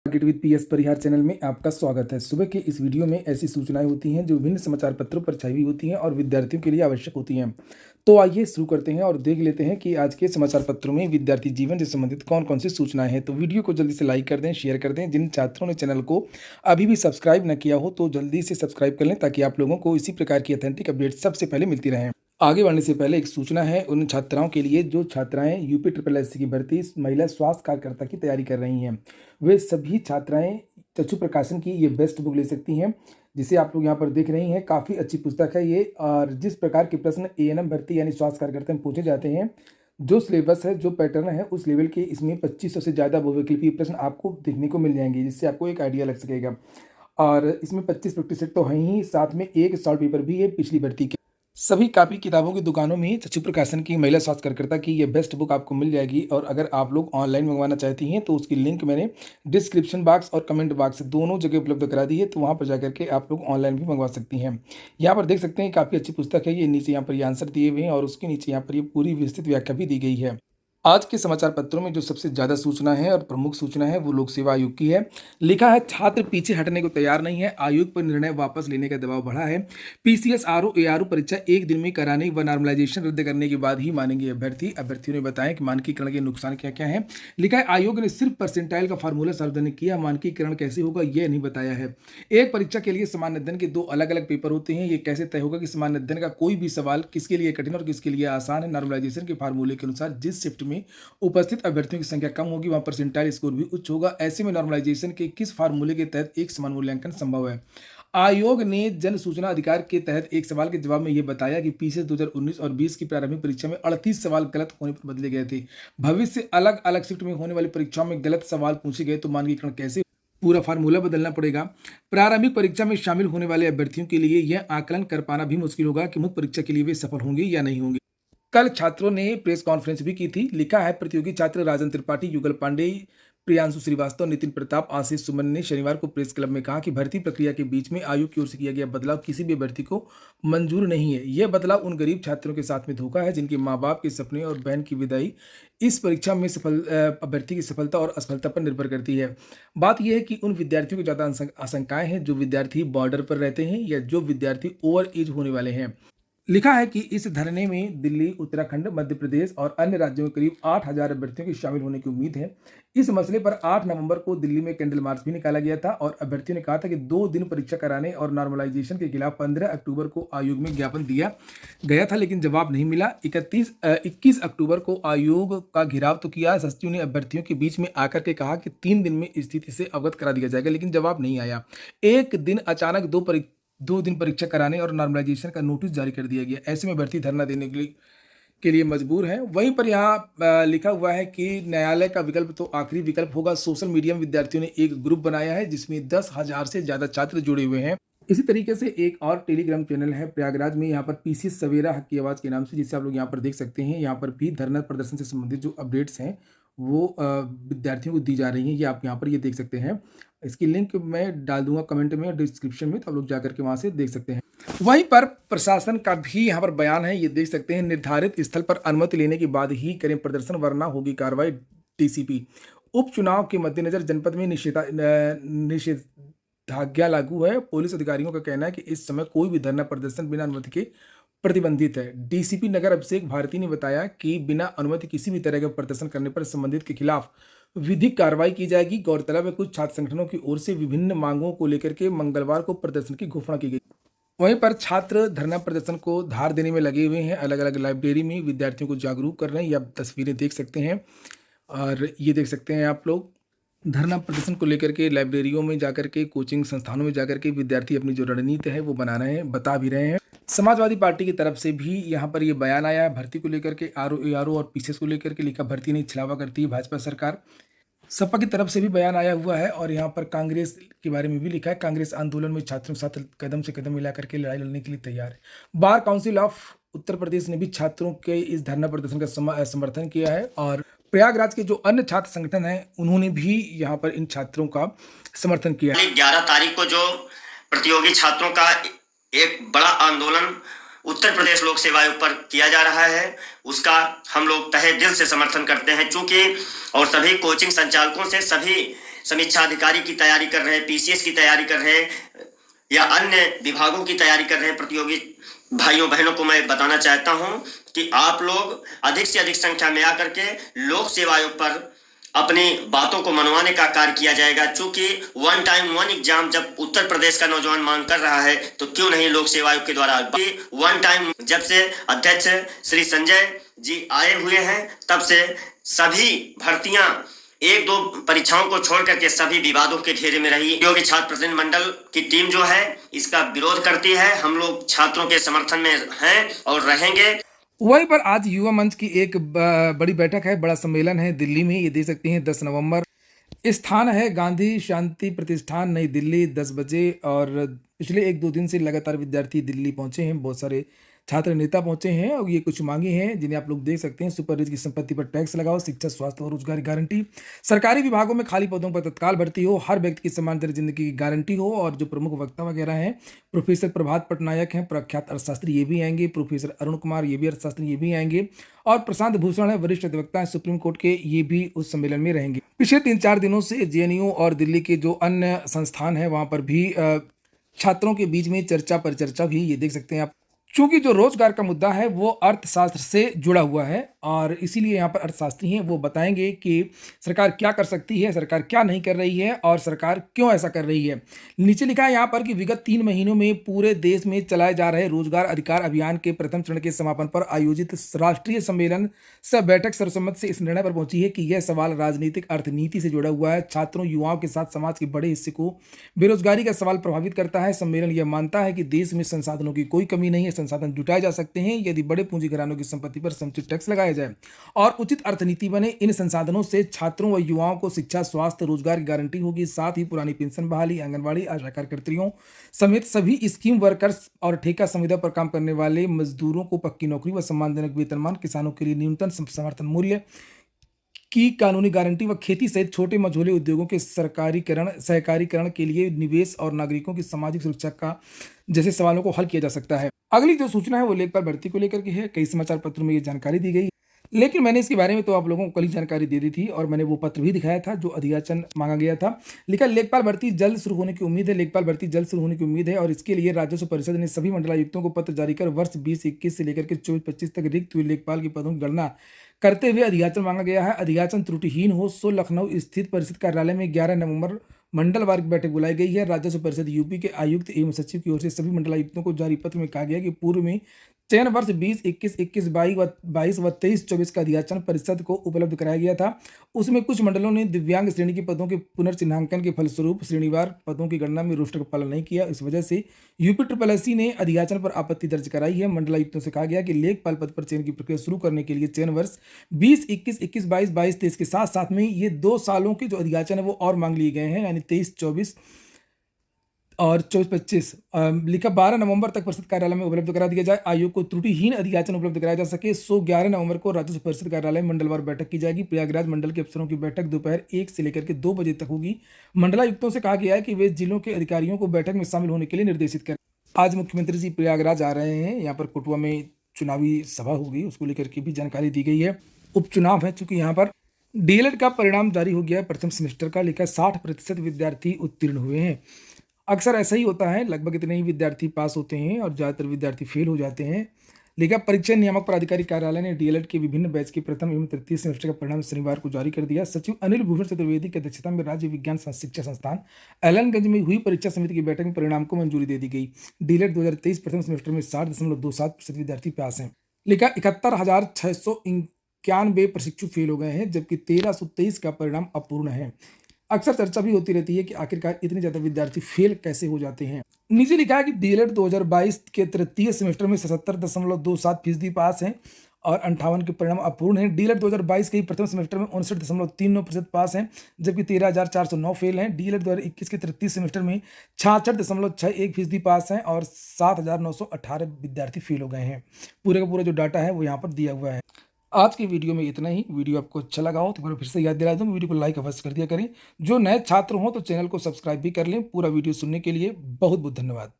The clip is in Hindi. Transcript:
Market with PS Parihar channel में आपका स्वागत है। सुबह के इस वीडियो में ऐसी सूचनाएं होती हैं जो विभिन्न समाचार पत्रों पर छाई हुई होती हैं और विद्यार्थियों के लिए आवश्यक होती हैं। तो आइए शुरू करते हैं और देख लेते हैं कि आज के समाचार पत्रों में विद्यार्थी जीवन से संबंधित कौन कौन सी सूचनाएं हैं। तो वीडियो को जल्दी से लाइक कर दें, शेयर कर दें। जिन छात्रों ने चैनल को अभी भी सब्सक्राइब न किया हो तो जल्दी से सब्सक्राइब कर लें ताकि आप लोगों को इसी प्रकार की ऑथेंटिक अपडेट सबसे पहले मिलती रहें। आगे बढ़ने से पहले एक सूचना है उन छात्राओं के लिए जो छात्राएं यूपी ट्रिपल एस सी की भर्ती महिला स्वास्थ्य कार्यकर्ता की तैयारी कर रही हैं। वे सभी छात्राएं चक्षु प्रकाशन की ये बेस्ट बुक ले सकती हैं, जिसे आप लोग यहाँ पर देख रही हैं। काफ़ी अच्छी पुस्तक है ये, और जिस प्रकार के प्रश्न एएनएम भर्ती यानी स्वास्थ्य कार्यकर्ता में पूछे जाते हैं, जो सिलेबस है, जो पैटर्न है, उस लेवल के इसमें 2500 से ज़्यादा बहुविकल्पीय प्रश्न आपको देखने को मिल जाएंगे, जिससे आपको एक आइडिया लग सकेगा। और इसमें 25 प्रैक्टिस सेट तो है ही, साथ में एक शॉर्ट पेपर भी है पिछली भर्ती के। सभी कापी किताबों की दुकानों में चक्षु प्रकाशन की महिला स्वास्थ्य कार्यकर्ता की ये बेस्ट बुक आपको मिल जाएगी। और अगर आप लोग ऑनलाइन मंगवाना चाहती हैं तो उसकी लिंक मैंने डिस्क्रिप्शन बॉक्स और कमेंट बॉक्स दोनों जगह उपलब्ध करा दी है, तो वहाँ पर जाकर के आप लोग ऑनलाइन भी मंगवा सकती हैं। यहाँ पर देख सकते हैं काफ़ी अच्छी पुस्तक है ये। नीचे यहाँ पर ये आंसर दिए हुए हैं और उसके नीचे यहाँ पर ये पूरी विस्तृत व्याख्या भी दी गई है। आज के समाचार पत्रों में जो सबसे ज़्यादा सूचना है और प्रमुख सूचना है वो लोक सेवा आयोग की है। लिखा है, छात्र पीछे हटने को तैयार नहीं है, आयोग पर निर्णय वापस लेने का दबाव बढ़ा है। पीसीएस आरओ एआरओ परीक्षा एक दिन में कराने व नॉर्मलाइजेशन रद्द करने के बाद ही मानेंगे अभ्यर्थियों ने बताया कि मानकीकरण के नुकसान क्या क्या है। लिखा है, आयोग ने सिर्फ परसेंटाइल का फार्मूला सार्वजनिक किया, मानकीकरण कैसे होगा यह नहीं बताया है। एक परीक्षा के लिए समान अध्ययन के दो अलग अलग पेपर होते हैं, ये कैसे तय होगा कि समान अध्ययन का कोई भी सवाल किसके लिए कठिन और किसके लिए आसान है। नॉर्मलाइजेशन के फार्मूले के अनुसार जिस शिफ्ट में उपस्थित अभ्यर्थियों की संख्या कम होगी वहां परसेंटाइल स्कोर भी उच्च होगा। ऐसे में नॉर्मलाइजेशन के किस फार्मूले के तहत एक समान मूल्यांकन संभव है। आयोग ने जन सूचना अधिकार के तहत एक सवाल के जवाब में यह बताया कि पीसीएस 2019 और 20 की प्रारंभिक परीक्षा में 38 सवाल गलत होने पर बदले गए थे। भविष्य से अलग अलग शिफ्ट में होने वाली परीक्षाओं में गलत सवाल पूछे गए तो मानकीकरण कैसे, पूरा फार्मूला बदलना पड़ेगा। प्रारंभिक परीक्षा में शामिल होने वाले अभ्यर्थियों के लिए यह आकलन कर पाना भी मुश्किल होगा कि मुख्य परीक्षा के लिए वे सफल होंगे या नहीं होंगे। कल छात्रों ने प्रेस कॉन्फ्रेंस भी की थी। लिखा है, प्रतियोगी छात्र राजन त्रिपाठी, युगल पांडे, प्रियांशु श्रीवास्तव, नितिन प्रताप, आशीष सुमन ने शनिवार को प्रेस क्लब में कहा कि भर्ती प्रक्रिया के बीच में आयोग की ओर से किया गया बदलाव किसी भी अभ्यर्थी को मंजूर नहीं है। यह बदलाव उन गरीब छात्रों के साथ में धोखा है जिनके माँ बाप के सपने और बहन की विदाई इस परीक्षा में अभ्यर्थी की सफलता और असफलता पर निर्भर करती है। बात यह है कि उन विद्यार्थियों को ज़्यादा आशंकाएं हैं जो विद्यार्थी बॉर्डर पर रहते हैं या जो विद्यार्थी ओवर एज होने वाले हैं। लिखा है कि इस धरने में दिल्ली, उत्तराखंड, मध्य प्रदेश और अन्य राज्यों के करीब 8,000 अभ्यर्थियों के शामिल होने की उम्मीद है। इस मसले पर 8 नवंबर को दिल्ली में कैंडल मार्च भी निकाला गया था और अभ्यर्थियों ने कहा था कि 2 दिन परीक्षा कराने और नॉर्मलाइजेशन के खिलाफ 15 अक्टूबर को आयोग में ज्ञापन दिया गया था, लेकिन जवाब नहीं मिला। 21 अक्टूबर को आयोग का घेराव तो किया। सचिव ने अभ्यर्थियों के बीच में आकर के कहा कि 3 दिन में स्थिति से अवगत करा दिया जाएगा, लेकिन जवाब नहीं आया। एक दिन अचानक 2 दिन परीक्षा कराने और नॉर्मलाइजेशन का नोटिस जारी कर दिया गया। ऐसे में भर्ती धरना देने के लिए मजबूर है। वहीं पर यहाँ लिखा हुआ है कि न्यायालय का विकल्प तो आखिरी विकल्प होगा। सोशल मीडिया में विद्यार्थियों ने एक ग्रुप बनाया है जिसमें 10,000 से ज़्यादा छात्र जुड़े हुए हैं। इसी तरीके से एक और टेलीग्राम चैनल है प्रयागराज में, यहाँ पर पीसीएस सवेरा हक की आवाज़ के नाम से, जिसे आप लोग यहाँ पर देख सकते हैं। यहाँ पर भी धरना प्रदर्शन से संबंधित जो अपडेट्स हैं वो विद्यार्थियों को दी जा रही हैं। ये आप यहाँ पर ये देख सकते हैं। इसकी लिंक मैं डाल दूंगा कमेंट में और डिस्क्रिप्शन में, तो आप लोग जाकर के वहाँ से देख सकते हैं। वहीं पर प्रशासन का भी यहाँ पर बयान है, ये देख सकते हैं। निर्धारित स्थल पर अनुमति लेने के बाद ही करें प्रदर्शन वरना होगी कार्रवाई, डीसीपी। उपचुनाव के मद्देनजर जनपद में निषेधाज्ञा लागू है। पुलिस अधिकारियों का कहना है कि इस समय कोई भी धरना प्रदर्शन बिना अनुमति के प्रतिबंधित है। डीसीपी नगर अभिषेक भारती ने बताया कि बिना अनुमति किसी भी तरह का प्रदर्शन करने पर संबंधित के खिलाफ विधिक कार्रवाई की जाएगी। गौरतलब है, कुछ छात्र संगठनों की ओर से विभिन्न मांगों को लेकर के मंगलवार को प्रदर्शन की घोषणा की गई। वहीं पर छात्र धरना प्रदर्शन को धार देने में लगे हुए हैं। अलग अलग लाइब्रेरी में विद्यार्थियों को जागरूक कर रहे हैं। ये आप तस्वीरें देख सकते हैं और ये देख सकते हैं आप लोग धरना प्रदर्शन को लेकर के लाइब्रेरियों में जाकर के, कोचिंग संस्थानों में जाकर के विद्यार्थी अपनी जो रणनीति है वो बना रहे हैं, बता भी रहे हैं। समाजवादी पार्टी की तरफ से भी यहाँ पर ये बयान आया है भर्ती को लेकर के, आरओ और पीसीएस को लेकर के। लिखा, भर्ती नहीं छलावा करती है भाजपा सरकार। सपा की तरफ से भी बयान आया हुआ है और यहाँ पर कांग्रेस के बारे में भी लिखा है, कांग्रेस आंदोलन में छात्रों के साथ कदम से कदम मिला करके लड़ाई लड़ने के लिए तैयार है। Bar council of Uttar Pradesh ने भी छात्रों के इस धरना प्रदर्शन का समर्थन किया है और प्रयागराज के जो अन्य छात्र संगठन हैं उन्होंने भी यहाँ पर इन छात्रों का समर्थन किया है। 11 तारीख को जो प्रतियोगी छात्रों का एक बड़ा आंदोलन उत्तर प्रदेश लोक सेवा आयोग पर किया जा रहा है, उसका हम लोग तहे दिल से समर्थन करते हैं। चूंकि और सभी कोचिंग संचालकों से, सभी समीक्षा अधिकारी की तैयारी कर रहे हैं, पीसीएस की तैयारी कर रहे हैं या अन्य विभागों की तैयारी कर रहे हैं प्रतियोगी भाइयों बहनों को मैं बताना चाहता हूं कि आप लोग अधिक से अधिक संख्या में आकर के लोक सेवा आयोग पर अपनी बातों को मनवाने का कार्य किया जाएगा। चूंकि वन टाइम वन एग्जाम जब उत्तर प्रदेश का नौजवान मांग कर रहा है तो क्यों नहीं लोक सेवा आयोग के द्वारा वन टाइम, जब से अध्यक्ष श्री संजय जी आए हुए हैं तब से सभी भर्तियां एक दो परीक्षाओं को छोड़ करके सभी विवादों के घेरे में रही। योगी छात्र प्रतिनिधि मंडल की टीम जो है इसका विरोध करती है। हम लोग छात्रों के समर्थन में हैं और रहेंगे। वहीं पर आज युवा मंच की एक बड़ी बैठक है, बड़ा सम्मेलन है दिल्ली में, ये देख सकते हैं 10 नवंबर। स्थान है गांधी शांति प्रतिष्ठान नई दिल्ली, 10 बजे। और पिछले 1-2 दिन से लगातार विद्यार्थी दिल्ली पहुंचे हैं, बहुत सारे छात्र नेता पहुंचे हैं और ये कुछ मांगे हैं जिन्हें आप लोग देख सकते हैं। सुपर रिच की संपत्ति पर टैक्स लगाओ, शिक्षा, स्वास्थ्य और रोजगार की गारंटी, सरकारी विभागों में खाली पदों पर तत्काल भर्ती हो, हर व्यक्ति की सम्मानजनक जिंदगी की गारंटी हो। और जो प्रमुख वक्ता वगैरह हैं, प्रोफेसर प्रभात पटनायक हैं, प्रख्यात अर्थशास्त्री, ये भी आएंगे। प्रोफेसर अरुण कुमार, ये भी अर्थशास्त्री, ये भी आएंगे। और प्रशांत भूषण है, वरिष्ठ अधिवक्ता हैं सुप्रीम कोर्ट के, ये भी उस सम्मेलन में रहेंगे। पिछले 3-4 दिनों से जेएनयू और दिल्ली के जो अन्य संस्थान हैं वहाँ पर भी छात्रों के बीच में चर्चा पर चर्चा भी, ये देख सकते हैं आप। चूंकि जो रोजगार का मुद्दा है वो अर्थशास्त्र से जुड़ा हुआ है और इसीलिए यहाँ पर अर्थशास्त्री हैं, वो बताएंगे कि सरकार क्या कर सकती है, सरकार क्या नहीं कर रही है और सरकार क्यों ऐसा कर रही है। नीचे लिखा है यहाँ पर कि विगत 3 महीनों में पूरे देश में चलाए जा रहे रोजगार अधिकार अभियान के प्रथम चरण के समापन पर आयोजित राष्ट्रीय सम्मेलन से बैठक सर्वसम्मत से इस निर्णय पर पहुंची है कि यह सवाल राजनीतिक अर्थनीति से जुड़ा हुआ है। छात्रों, युवाओं के साथ समाज के बड़े हिस्से को बेरोजगारी का सवाल प्रभावित करता है। सम्मेलन यह मानता है कि देश में संसाधनों की कोई कमी नहीं है, संसाधन जुटाए जा सकते हैं यदि बड़े पूंजी घरानों की संपत्ति पर समुचित टैक्स लगाया जाए और उचित अर्थनीति बने। इन संसाधनों से छात्रों व युवाओं को शिक्षा, स्वास्थ्य, रोजगार की गारंटी होगी। साथ ही पुरानी पेंशन बहाली, आंगनबाड़ी, आशा कार्यकर्तियों समेत सभी स्कीम वर्कर्स और ठेका संविदा पर काम करने वाले मजदूरों को पक्की नौकरी व सम्मानजनक वेतनमान, किसानों के लिए न्यूनतम समर्थन मूल्य की कानूनी गारंटी व खेती सहित छोटे मझोले उद्योगों के सहकारीकरण के लिए निवेश और नागरिकों की सामाजिक सुरक्षा का जैसे सवालों को हल किया जा सकता है। अगली जो सूचना है वो लेखपाल भर्ती को लेकर के है। कई समाचार पत्रों में ये जानकारी दी गई, लेकिन मैंने इसके बारे में तो आप लोगों को कल ही जानकारी दे दी थी और मैंने वो पत्र भी दिखाया था जो अधियाचन मांगा गया था। लिखा, लेखपाल भर्ती जल्द शुरू होने की उम्मीद है। लेखपाल भर्ती जल्द शुरू होने की उम्मीद है और इसके लिए राजस्व परिषद ने सभी मंडलायुक्तों को पत्र जारी कर वर्ष 2021 से लेकर के 24-25 तक रिक्त हुए लेखपाल की पदों की गणना करते हुए अधियाचन मांगा गया है। अधियाचन त्रुटिहीन हो सो लखनऊ स्थित परिषद कार्यालय में 11 नवंबर मंडलवार की बैठक बुलाई गई है। राजस्व परिषद यूपी के आयुक्त एवं सचिव की ओर से सभी मंडलायुक्तों को जारी पत्र में कहा गया कि पूर्व में चयन वर्ष 2021, 21, 22 व 23-24 का अधियाचन परिषद को उपलब्ध कराया गया था। उसमें कुछ मंडलों ने दिव्यांग श्रेणी के पदों के पुनर्चिन्हांकन के फलस्वरूप श्रेणीवार पदों की गणना में रोस्टर का पालन नहीं किया। इस वजह से यूपी ने अधियाचन पर आपत्ति दर्ज कराई है। मंडलायुक्तों से कहा गया कि लेखपाल पद पर चयन की प्रक्रिया शुरू करने के लिए चयन वर्ष 2021, 21, 22, 23 के साथ साथ में ये 2 सालों के जो अधियाचन है वो और मांग लिए गए हैं, यानी 23-24 और 24-25। लिखा, 12 नवंबर तक परिषद कार्यालय में उपलब्ध करा दिया जाए। आयोग को त्रुटिहीन अधियाचन उपलब्ध कराया जा सके। 11 नवंबर को राजस्व परिषद कार्यालय में मंडलवार बैठक की जाएगी। प्रयागराज मंडल के अफसरों की बैठक दोपहर 1 से लेकर के 2 बजे तक होगी। मंडलायुक्तों से कहा गया है कि वे जिलों के अधिकारियों को बैठक में शामिल होने के लिए निर्देशित करें। आज मुख्यमंत्री जी प्रयागराज आ रहे हैं, यहाँ पर कोटवा में चुनावी सभा होगी, उसको लेकर के भी जानकारी दी गई है। उपचुनाव है, चूंकि यहाँ पर डीएलएड का परिणाम जारी हो गया है प्रथम सेमेस्टर का। लिखा, 60% विद्यार्थी उत्तीर्ण हुए हैं। अक्सर ऐसा ही होता है, लगभग इतने ही विद्यार्थी पास होते हैं और ज़्यादातर विद्यार्थी फेल हो जाते हैं। लेखा, परीक्षा नियामक प्राधिकारी कार्यालय ने डीएलएड के विभिन्न बैच के प्रथम एवं तृतीय सेमेस्टर का परिणाम शनिवार को जारी कर दिया। सचिव अनिल भूषण चतुर्वेदी की अध्यक्षता में राज्य विज्ञान शिक्षा संस्थान एलएनगंज में हुई परीक्षा समिति की बैठक में परिणाम को मंजूरी दे दी गई। डीएलएड 2023 प्रथम सेमेस्टर में 60.27% विद्यार्थी पास हैं। लिखा, 71,691 प्रशिक्षु फेल हो गए हैं, जबकि 1323 का परिणाम अपूर्ण है। अक्सर चर्चा भी होती रहती है कि आखिरकार इतने ज़्यादा विद्यार्थी फेल कैसे हो जाते हैं। नीचे लिखा है कि डीएलएड 2022 के तृतीय सेमेस्टर में 77.27% पास हैं और 58 के परिणाम अपूर्ण हैं। डीएलएड 2022 के प्रथम सेमेस्टर में 59.39% पास हैं, जबकि 13,409 फेल हैं। डीएलएड 2021 के तृतीय सेमेस्टर में 66.61% पास हैं और 7,918 विद्यार्थी फेल हो गए हैं। पूरे का पूरा जो डाटा है वो यहाँ पर दिया हुआ है। आज की वीडियो में इतना ही। वीडियो आपको अच्छा लगा हो तो मैं फिर से याद दिला दूँ, वीडियो को लाइक अवश्य कर दिया करें। जो नए छात्र हों तो चैनल को सब्सक्राइब भी कर लें। पूरा वीडियो सुनने के लिए बहुत बहुत धन्यवाद।